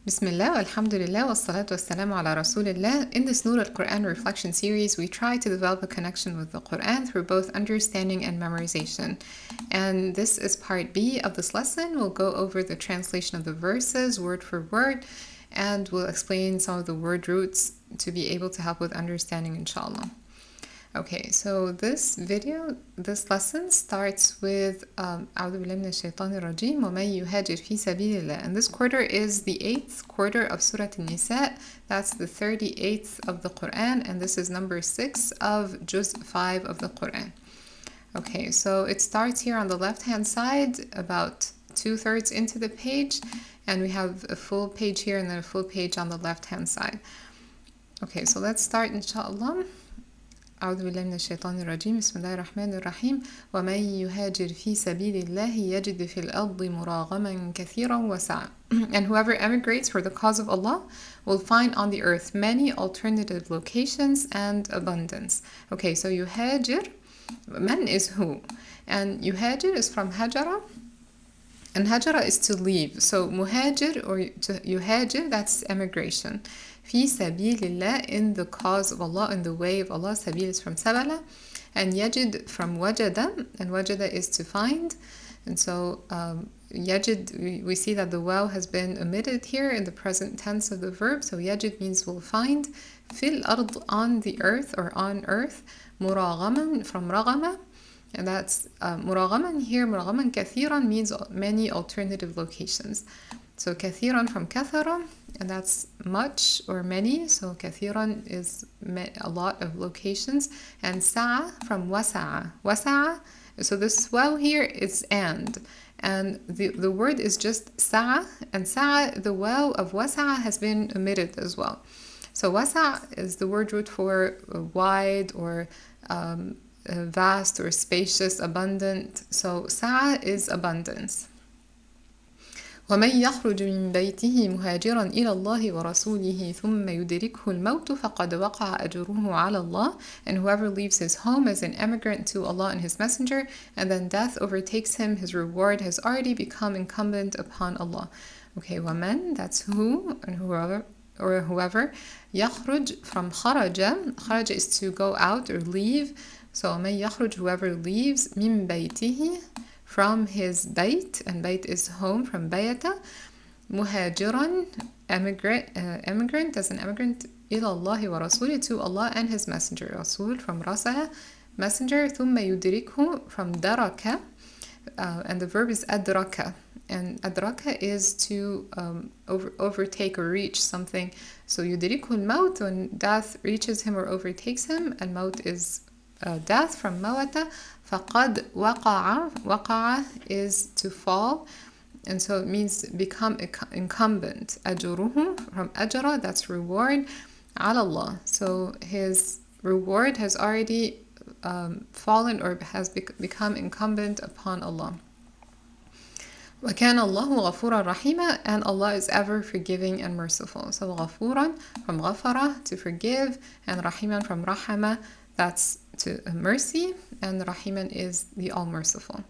Bismillah, alhamdulillah, wassalatu wassalamu ala rasulillah. In this Nur al-Quran reflection series, we try to develop a connection with the Quran through both understanding and memorization. And this is part B of this lesson. We'll go over the translation of the verses word for word, and we'll explain some of the word roots to be able to help with understanding, inshallah. Okay, so this lesson starts with أعوذ بالله من الشيطان الرجيم ومن يهاجر في سبيل الله. And this quarter is the 8th quarter of Surat An-Nissaa. That's the 38th of the Quran, and this is number 6 of Juz 5 of the Quran. Okay, so it starts here on the left-hand side, about 2/3 into the page, and we have a full page here and then a full page on the left-hand side. Okay, so let's start, inshallah. أعوذ بالله من الشيطان الرجيم بسم الله الرحمن الرحيم ومن يهاجر في سبيل الله يجد في الأرض مراغما كثيرا وسعة. And whoever emigrates for the cause of Allah will find on the earth many alternative locations and abundance. Okay, so yuhajir, man is who? And yuhajir is from hajara, and hajara is to leave. So muhajir or yuhajir, that's emigration. في سبيل الله, in the cause of Allah, in the way of Allah. Sabil is from sabala, and yajid from wajada, and wajada is to find. And so yajid, we see that the waw has been omitted here in the present tense of the verb. So yajid means will find. Fil ard, on the earth or on earth. Muraghaman from ragama, and that's muraghaman here. Muraghaman kathiran means many alternative locations. So kathiran from kathara, and that's much or many. So kathiran is a lot of locations. And sa'a from wasa'a. Wasa'a, so this waw here is and the word is just sa'a, and sa'a, the waw of wasa'a has been omitted as well. So wasa'a is the word root for wide or vast or spacious, abundant. So sa'a is abundance. ومن يخرج من بيته مهاجرا إلى الله ورسوله ثم يدركه الموت فقد وقع أجره على الله. And whoever leaves his home as an emigrant to Allah and His Messenger, and then death overtakes him, his reward has already become incumbent upon Allah. Okay, ومن, that's who and whoever, يخرج from خرج. خرج is to go out or leave. So ومن يخرج, whoever leaves, من بيته, from his bayt, and bayt is home, from bayata. Muhajiran, emigrant, as an emigrant, ila Allah wa rasuli, to Allah and His Messenger. Rasul from rasa, messenger. Thumma yudrikhu from daraka, and the verb is adraka, and adraka is to overtake or reach something. So yudrikhu al-maut, when death reaches him or overtakes him, and maut is death from mawata. فقد وقع, وقع is to fall, and so it means become incumbent. أجره from أجرا, that's reward. على الله, so his reward has already fallen or has become incumbent upon Allah. وكان الله غفورا رحيما, and Allah is ever forgiving and merciful. So غفورا from غفرة, to forgive, and رحيما from رحمة, that's to mercy, and Rahiman is the all-merciful.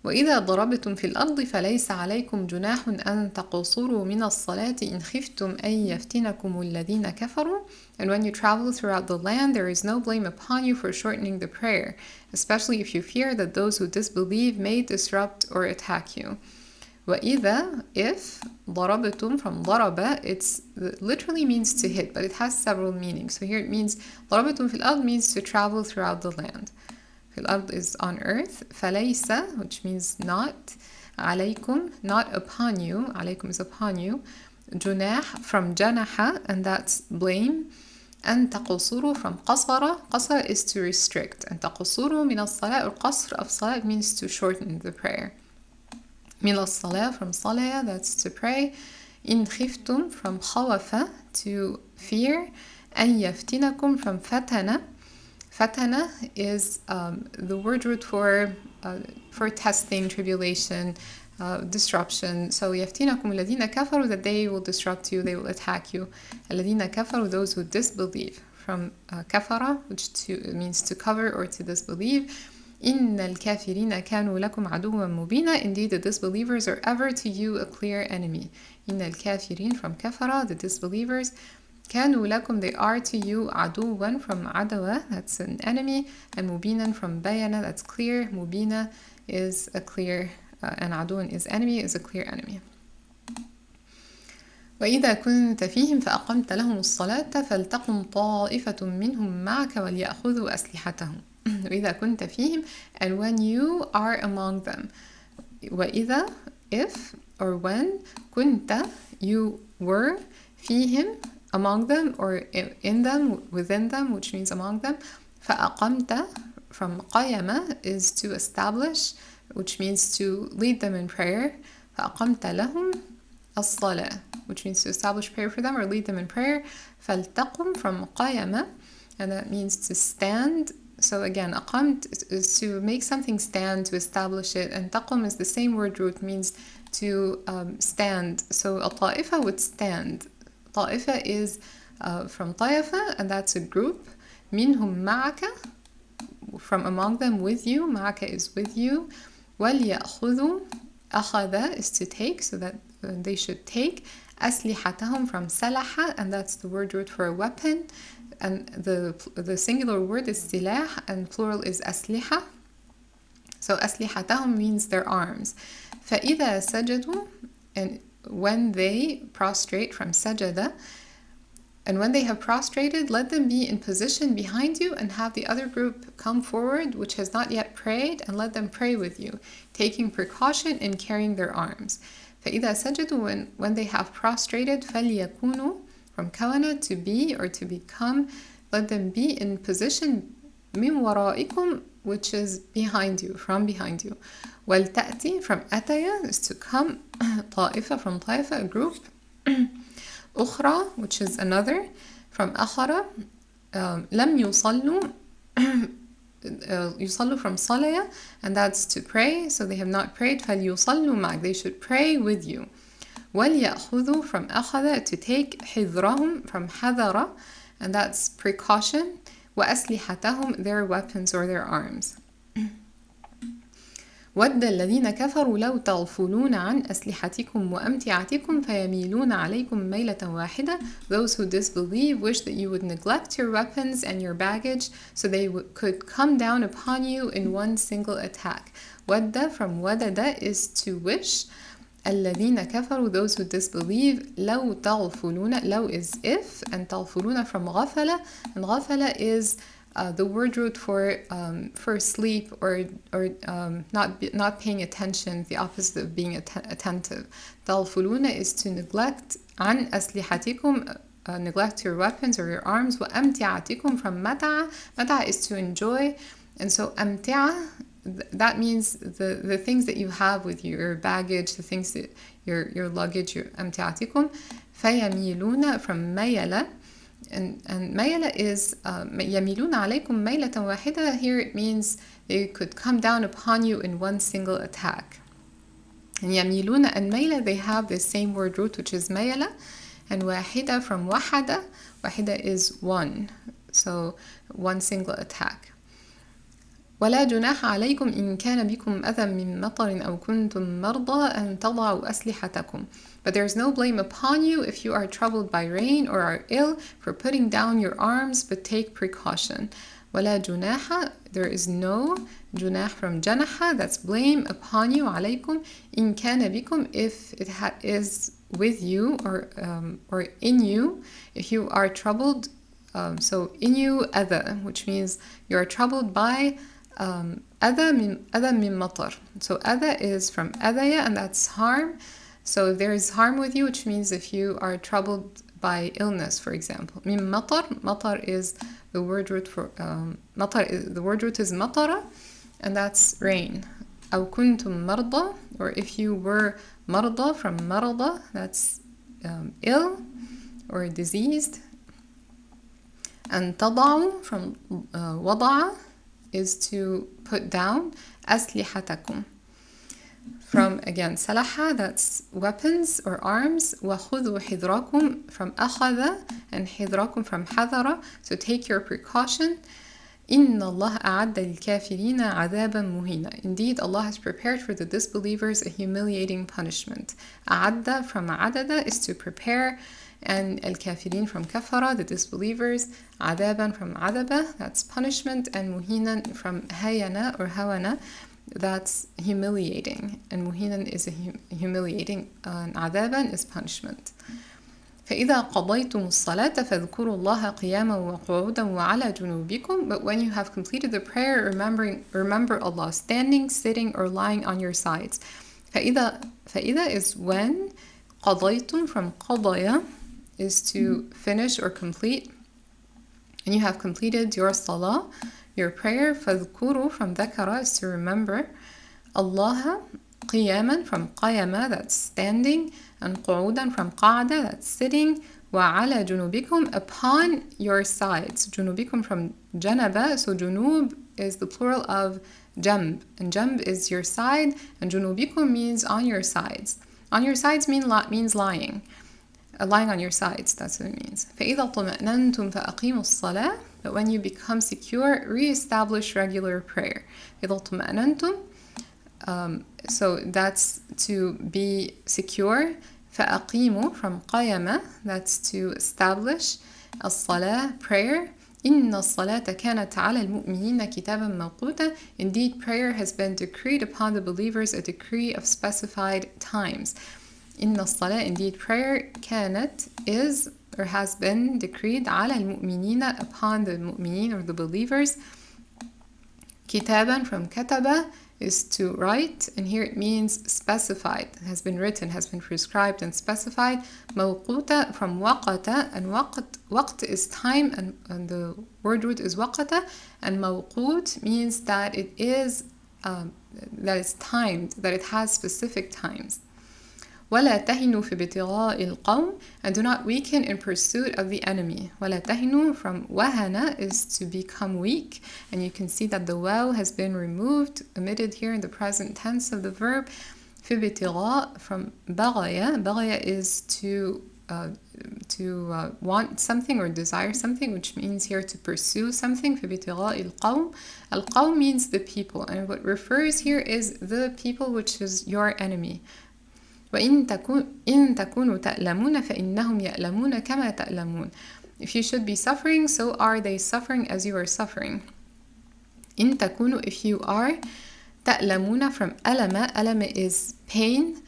وإذا ضربتم في الأرض فليس عليكم جناح أن تقصروا من الصلاة إن خفتم أن يفتنكم الذين كفروا. And when you travel throughout the land, there is no blame upon you for shortening the prayer, especially if you fear that those who disbelieve may disrupt or attack you. وإذا, if, ضربتم from ضرب, it literally means to hit, but it has several meanings. So here it means ضربتم في الأرض means to travel throughout the land. في الأرض is on earth. فليس, which means not. عليكم, not upon you. عليكم is upon you. جناح from جنح, and that's blame. أن تقصروا from قصر. قصر is to restrict. أن تقصروا من الصلاة, or قصر of صلاة means to shorten the prayer. من الصلاة from صلاة, that's to pray. إن خفتم from خوف, to fear. أن يفتنكم from فتنة. فتنة is the word root for testing, tribulation, disruption. So يفتنكم الذين كفروا, that they will disrupt you, they will attack you. الذين كفروا, those who disbelieve. From كفر, which means to cover or to disbelieve. إن الكافرين كانوا لكم عدوا مبينا. Indeed, the disbelievers are ever to you a clear enemy. إن الكافرين from كفر, the disbelievers. كانوا لكم, they are to you. عدوا from عدوة, that's an enemy. And مبينا from بينا, that's clear. مبينا is a clear, and عدوا is enemy, is a clear enemy. وإذا كنت فيهم فأقمت لهم الصلاة فلتقم طائفة منهم معك وليأخذوا أسلحتهم. وإذا كنت فيهم, and when you are among them. وإذا, if or when, كنت, you were, فيهم, among them, or in them, within them, which means among them. فأقمت from قيم is to establish, which means to lead them in prayer. فأقمت لهم الصلاة, which means to establish prayer for them or lead them in prayer. فلتقم from قيم, and that means to stand. So again, أقمت is to make something stand, to establish it, and تقم is the same word root, means to stand. So a طائفة would stand. طائفة is from طائفة, and that's a group. منهم معك, from among them, with you. معك is with you. وليأخذوا, أخذ is to take, so that they should take. أسلحتهم from سلح, and that's the word root for a weapon. And the singular word is سلاح, and plural is أسلحة. So أسلحتهم means their arms. فإذا سجدوا, and when they prostrate from sajada, and when they have prostrated, let them be in position behind you and have the other group come forward which has not yet prayed, and let them pray with you, taking precaution in carrying their arms. فإذا سجدوا, when they have prostrated, فليكونوا from كون, to be or to become, let them be in position من ورائكم, which is behind you, from behind you. ولتأتي from أتيا is to come. طائفة from طائفة, a group. أخرى, which is another, from أخرى. لم يصلوا, يصلوا from صلية, and that's to pray, so they have not prayed. فليصلوا معك, they should pray with you. وليأخذوا from أخذ, to take. حذرهم from حذر, and that's precaution. وأسلحتهم, their weapons or their arms. ود الذين كفروا لو تغفلون عن أسلحتكم وأمتعتكم فيميلون عليكم ميلة واحدة. Those who disbelieve wish that you would neglect your weapons and your baggage, so they could come down upon you in one single attack. ود from ودد is to wish. الذين كفروا, those who disbelieve. لو تغفلون, لو is if, and تغفلون from غفلة, and غفلة is the word root for sleep or not paying attention, the opposite of being attentive. تغفلون is to neglect. عن أسلحتكم, neglect your weapons or your arms. وأمتعتكم from متع, متع is to enjoy, and so أمتع, that means the things that you have with you, your baggage, the things that your luggage, your أمتعتكم. فيميلون from ميل, and ميلة is يميلون عليكم ميلة واحدة. Here it means they could come down upon you in one single attack. And يميلون and ميلة, they have the same word root, which is ميلة. And واحدة from وحدة, واحدة is one, so one single attack. ولا جناح عليكم إن كان بكم أذى من مطر أو كنتم مرضى أن تضعوا أسلحتكم. But there is no blame upon you if you are troubled by rain or are ill for putting down your arms, but take precaution. ولا جناح, there is no. جناح from جنح, that's blame, upon you. عليكم إن كان بكم, if it is with you or in you, if you are troubled. So in you أذى, which means you are troubled by أذى من مطر. So أذى is from أذية, and that's harm. So if there is harm with you, which means if you are troubled by illness, for example. من مطر, مطر is the word root for مطر. The word root is مطر, and that's rain. أو كنتم مرضى, or if you were مرضى from مرضى, that's ill or diseased. And تضعوا from وضع is to put down. أسلحتكم from, again, سلحة, that's weapons or arms. وخذوا حذركم from أخذ, and حذركم from حذر, so take your precaution. إن الله أعد للكافرين عذابا مهينا. Indeed, Allah has prepared for the disbelievers a humiliating punishment. أعد from عدد is to prepare, and الكافرين from كفر, the disbelievers. عذابا from عذبة, that's punishment, and مهينا from هينا or هونا, that's humiliating. And مهينا is a humiliating, and عذابا is punishment. فإذا قضيتم الصلاة فاذكروا الله قياما وقعودا وعلى جنوبكم. But when you have completed the prayer, remember Allah standing, sitting, or lying on your sides. فإذا is when. قضيتم from قضية is to finish or complete. And you have completed your salah, your prayer. فاذكروا from ذكر is to remember. Allah قياما from قيامة, that's standing, and قعودا from قعدة, that's sitting, وعلى جنوبكم, upon your sides. جنوبكم from جنبة, so جنوب is the plural of جنب, and جنب is your side, and جنوبكم means on your sides. On your sides means lying. Lying on your sides, that's what it means. فإذا طمأننتم فأقيموا الصلاة. But when you become secure, re-establish regular prayer. إذا طمأننتم, so that's to be secure. فأقيموا from قيمة, that's to establish. الصلاة, prayer. إن الصلاة كانت على المؤمنين كتابا موقوتا. Indeed, prayer has been decreed upon the believers, a decree of specified times. إن الصلاة, indeed prayer, كانت, is or has been decreed على المؤمنين, upon the mu'mineen or the believers. كتابا from كتب is to write, and here it means specified, has been written, has been prescribed and specified. موقوتا from وقت, and وقت is time, and the word root is وقت, and موقوت means that it is that it's timed, that it has specific times. ولا تهنوا في ابتغاء القوم, and do not weaken in pursuit of the enemy. ولا تهنوا from وهن is to become weak, and you can see that the waw has been removed, omitted here in the present tense of the verb. في ابتغاء from بغي. بغي is to want something or desire something, which means here to pursue something. في ابتغاء القوم. القوم means the people, and what refers here is the people, which is your enemy. وإن تكونوا تألمون فإنهم يألمون كما تألمون. If you should be suffering, so are they suffering as you are suffering. إن تكونوا, if you are. تألمون from ألم is pain,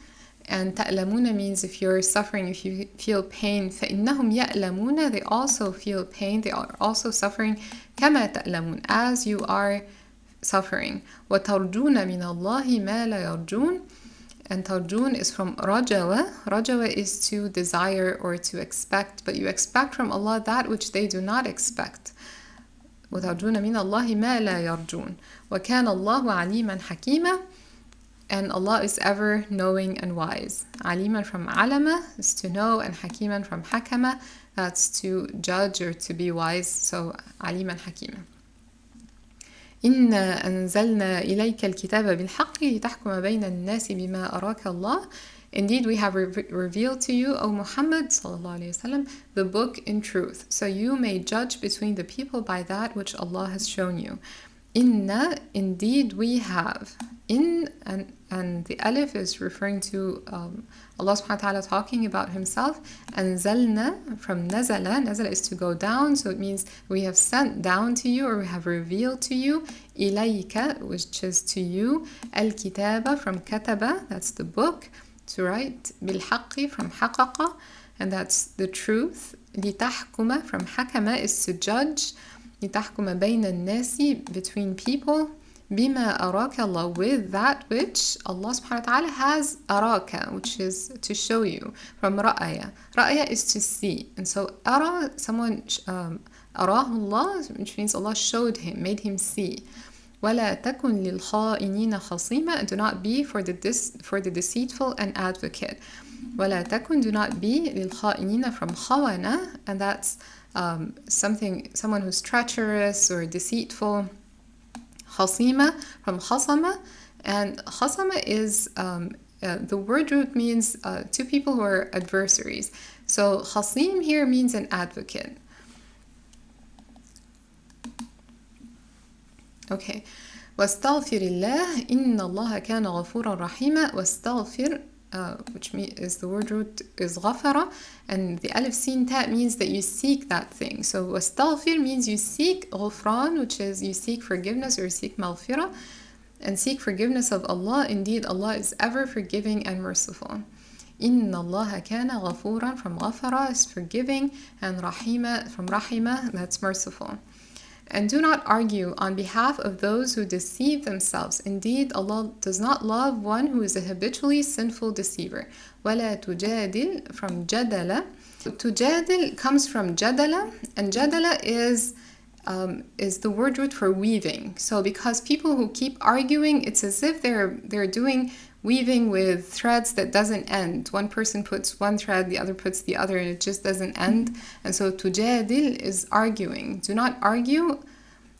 and تألمون means if you're suffering, if you feel pain. فإنهم يألمون, they also feel pain, they are also suffering. كما تألمون, as you are suffering. وترجون من الله ما لا يرجون. And tarjun is from rajawa. Rajawa is to desire or to expect, but you expect from Allah that which they do not expect. وَتَرْجُونَ مِنَ اللَّهِ مَا لَا يَرْجُونَ. وَكَانَ اللَّهُ عَلِيمًا حَكِيمًا. And Allah is ever knowing and wise. Aliman from alama is to know, and hakiman from hakama, that's to judge or to be wise. So aliman hakima. إنا أنزلنا إليك الكتاب بالحق لتحكم بين الناس بما أراك الله. Indeed, we have revealed to you, O Muhammad sallallahu alaihi wasallam, the book in truth, so you may judge between the people by that which Allah has shown you. Inna, indeed we have. In, and the alif is referring to Allah subhanahu wa ta'ala talking about himself. Anzalna from nazala. Nazala is to go down, so it means we have sent down to you, or we have revealed to you. Ilayka, which is to you. Al-kitaba from kataba, that's the book, to write. Bil-haqqi from haqaqa, and that's the truth. Litahkuma from hakama is to judge. لتحكم بين الناس, between people. بما أراك Allah, with that which Allah subhanahu wa ta'ala has أراك, which is to show you, from رأي. رأي is to see, and so أرى, someone أراه Allah, which means Allah showed him, made him see. ولا تكن للخائنين خصيما, do not be for the deceitful an advocate. ولا تكن, do not be للخائنين from خوانا, and that's someone who's treacherous or deceitful. Khasima from khasama, and khasama is the word root means two people who are adversaries. So khasim here means an advocate. Okay. واستغفر الله إن الله كان غفورا رحيما. واستغفر, which is the word root is غفر, and the alif sin ta means that you seek that thing. So واستغفر means you seek غفران, which is you seek forgiveness or seek مغفرة, and seek forgiveness of Allah. Indeed, Allah is ever forgiving and merciful. إن الله كان غفورا, from غفر is forgiving, and رحيما from رحمة, that's merciful. And do not argue on behalf of those who deceive themselves. Indeed, Allah does not love one who is a habitually sinful deceiver. وَلَا تُجَادِلْ, from جَدَلَ. تُجَادِل comes from جَدَلَ, and جَدَلَ is the word root for weaving. So because people who keep arguing, it's as if they're doing weaving with threads that doesn't end. One person puts one thread, the other puts the other, and it just doesn't end. And so تجادل is arguing. Do not argue.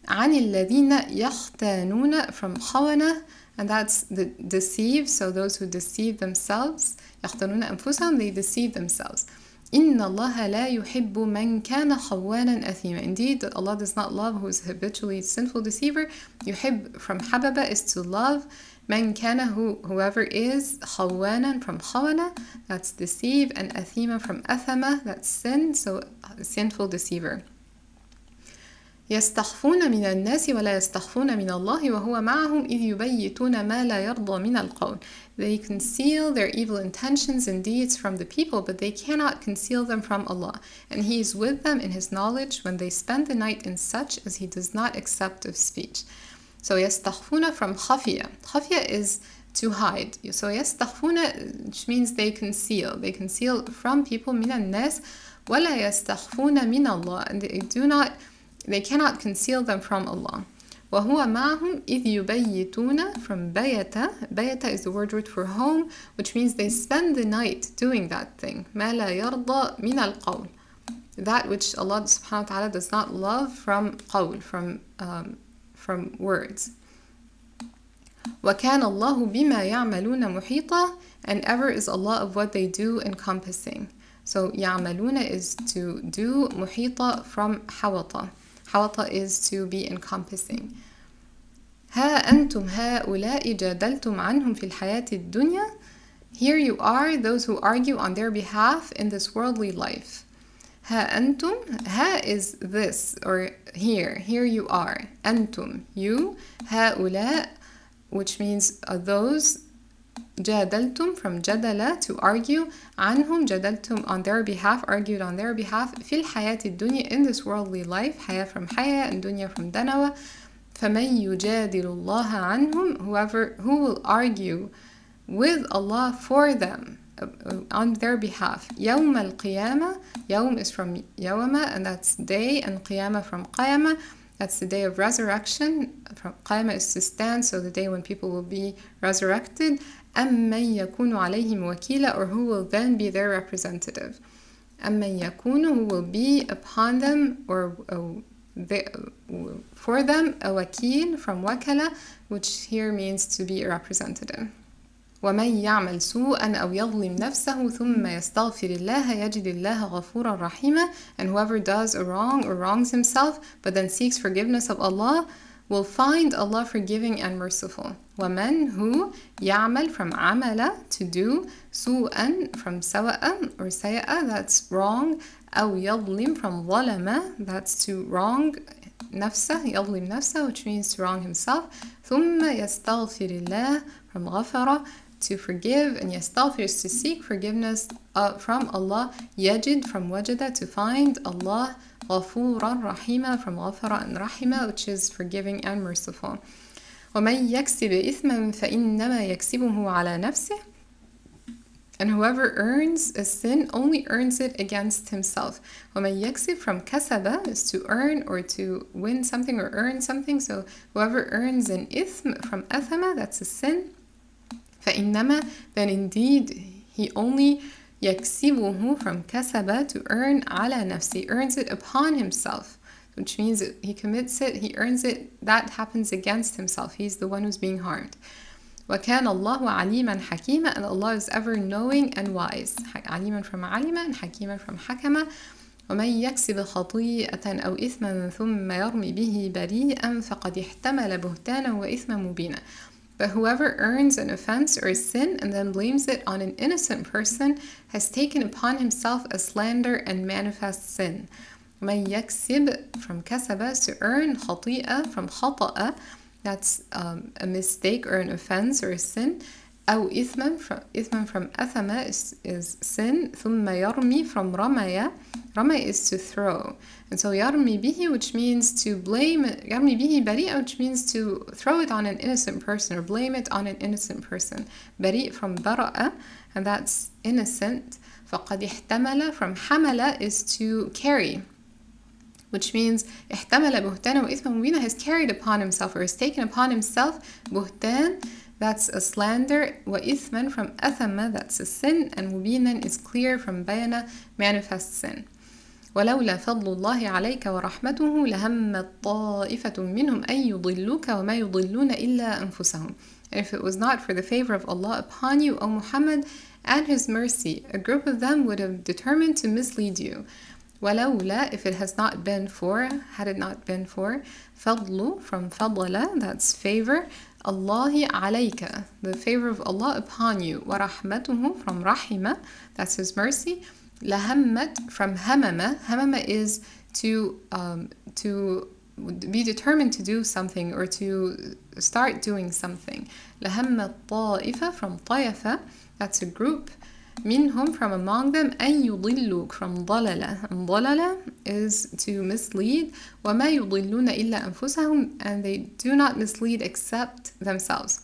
عن الذين يختانون, from خونة, and that's the deceive. So those who deceive themselves, يختانون أنفسهم, they deceive themselves. إن الله لا يحب من كان خوانا أثيما. Indeed, Allah does not love who is habitually sinful deceiver. يحب from حبب is to love. من كان, whoever is, خوانا from خونة, that's deceive, and أثيما from أثمة, that's sin, so sinful deceiver. يستخفون من الناس ولا يستخفون من الله وهو معهم إذ يبيتون ما لا يرضى من القول. They conceal their evil intentions and deeds from the people, but they cannot conceal them from Allah. And He is with them in His knowledge when they spend the night in such as He does not accept of speech. So يستخفون from خفية. خفية is to hide. So يستخفون, which means they conceal. They conceal from people من الناس ولا يستخفون من الله. And they cannot conceal them from Allah. وَهُوَ مَعَهُمْ إِذْ يُبَيِّتُونَ, from bayata. Bayata is the word root for home, which means they spend the night doing that thing. مَا لَا يَرْضَى مِنَ الْقَوْلِ, that which Allah subhanahu wa ta'ala does not love from qawl, from words. وَكَانَ اللَّهُ بِمَا يَعْمَلُونَ مُحِيطًا, and ever is Allah of what they do encompassing. So يَعْمَلُونَ is to do, مُحِيطًا from حَوَطًا. حوطة is to be encompassing. ها أنتم هؤلاء جادلتم عنهم في الحياة الدنيا. Here you are, those who argue on their behalf in this worldly life. ها أنتم, ها is this, or here you are. أنتم, you. هؤلاء, which means those. جادلتم from جدل, to argue. عنهم, جدلتم on their behalf, argued on their behalf. في الحياة الدنيا, in this worldly life. حياة from حياة, and dunya from دنوة. فمن يجادل الله عنهم, who will argue with Allah for them, on their behalf. يوم القيامة, يوم is from يوم, and that's day, and قيامة from قيامة, that's the day of resurrection. From قيامة is to stand, so the day when people will be resurrected. أَمَّن يَكُونُ عَلَيْهِمْ وَكِيلًا, or who will then be their representative. أَمَّن يَكُونُ, who will be upon them, or for them, a wakil from wakala, which here means to be a representative. وَمَن يَعْمَلْ سُوءًا أَوْ يَظْلِمْ نَفْسَهُ ثُمَّ يَسْتَغْفِرِ اللَّهَ يَجِدِ اللَّهَ غَفُورًا رَحِيمًا, and whoever does a wrong or wrongs himself, but then seeks forgiveness of Allah, will find Allah forgiving and merciful. وَمَن, who, يَعْمَلْ from عَمَلَ, to do, سُوءًا from سَوَأً or سَيَأً, that's wrong, أَوْ يَظْلِمْ from ظَلَمَ, that's to wrong, نفسه, يظلم نفسه, which means to wrong himself. ثُمَّ يَسْتَغْفِرِ اللَّهَ from غَفَرَ, to forgive, and yastaghfir is to seek forgiveness from Allah. Yajid from wajada, to find. Allah, غَفُورًا رَحِيمًا from غَفَرَ and رَحِمًا, which is forgiving and merciful. وَمَن يَكْسِبْ إِثْمًا فَإِنَّمَا يَكْسِبُهُ عَلَى نَفْسِهِ, and whoever earns a sin only earns it against himself. وَمَن يَكْسِبْ from kasaba is to earn or to win something or earn something. So whoever earns an ithm from athama, that's a sin. فَإِنَّمَا, then indeed he only يَكْسِبُهُ from kasaba, to earn. على نفسه, earns it upon himself, which means he commits it, he earns it, that happens against himself. He's the one who's being harmed. وَكَانَ اللَّهُ عَلِيمًا حَكِيمًا, and Allah is ever knowing and wise. عَلِيمًا from عَلِمًا, and حَكِيمًا from حَكَمًا. ومن يكسب خطيئة أو إثما ثم يرمي به بريئا فقد احتمل بهتانا وإثما مبينا. But whoever earns an offense or a sin and then blames it on an innocent person has taken upon himself a slander and manifest sin. من يكسب from كسب, to earn, خطيئة from خطأ, that's a mistake or an offense or a sin. أو إثما from أثم is sin. ثم يرمي from رمي. رمي is to throw. And so يرمي به, which means to blame, يرمي به بريئة, which means to throw it on an innocent person or blame it on an innocent person. بريء from برأ, and that's innocent. فقد احتمل from حمل is to carry, which means احتمل بهتانا وإثما مبينا, has carried upon himself or has taken upon himself بهتان, that's a slander, وإثما from أثم, that's a sin, and مبينا is clear from بينا, manifest sin. ولولا فضل الله عليك ورحمته لهم طائفة منهم أن يضلوك وما يضلون إلا أنفسهم. And if it was not for the favor of Allah upon you, O Muhammad, and His mercy, a group of them would have determined to mislead you. ولولا, if it has not been for, had it not been for, فضل from فضل, that's favor, Allah عليك, the favor of Allah upon you, ورحمته from رحمة, that's His mercy, لهمت from هممة. هممة is to be determined to do something or to start doing something. لهم الطائفة from طائفة, that's a group. منهم from among them. أن يضلوك from ضلل. And ضلل is to mislead. وما يضلون إلا أنفسهم, and they do not mislead except themselves.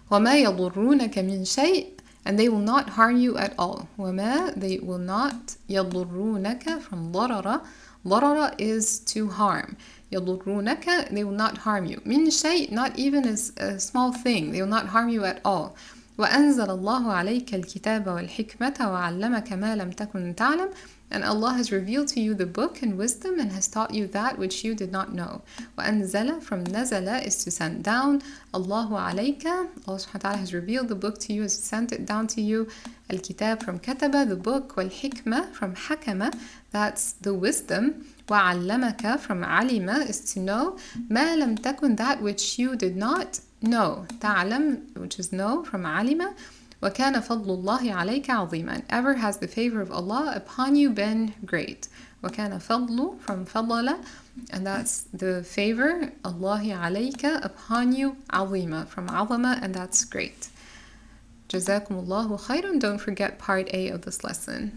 وما يضرونك من شيء, and they will not harm you at all. وما, they will not. يضرونك from ضرر. ضرر is to harm. يضرونك, they will not harm you. من شيء, not even a small thing, they will not harm you at all. وأنزل الله عليك الكتاب والحكمة وعلمك ما لم تكن تعلم, and Allah has revealed to you the book and wisdom and has taught you that which you did not know. وأنزل from نزل is to send down. الله عليك, Allah subhanahu wa ta'ala has revealed the book to you, has sent it down to you. الكتاب from كتب, the book. والحكمة from حكمة, that's the wisdom. وعلمك from علم is to know. ما لم تكن, that which you did not know. تعلم, which is know, from علم. وَكَانَ فَضْلُ اللَّهِ عَلَيْكَ عَظِيمًا, ever has the favor of Allah upon you been great. وَكَانَ فَضْلُ from فَضَلَ, and that's the favor, Allah عَلَيْكَ, upon you, عَظِيمًا from عَظَمَ, and that's great. جزاكم الله خيرا. Don't forget part A of this lesson.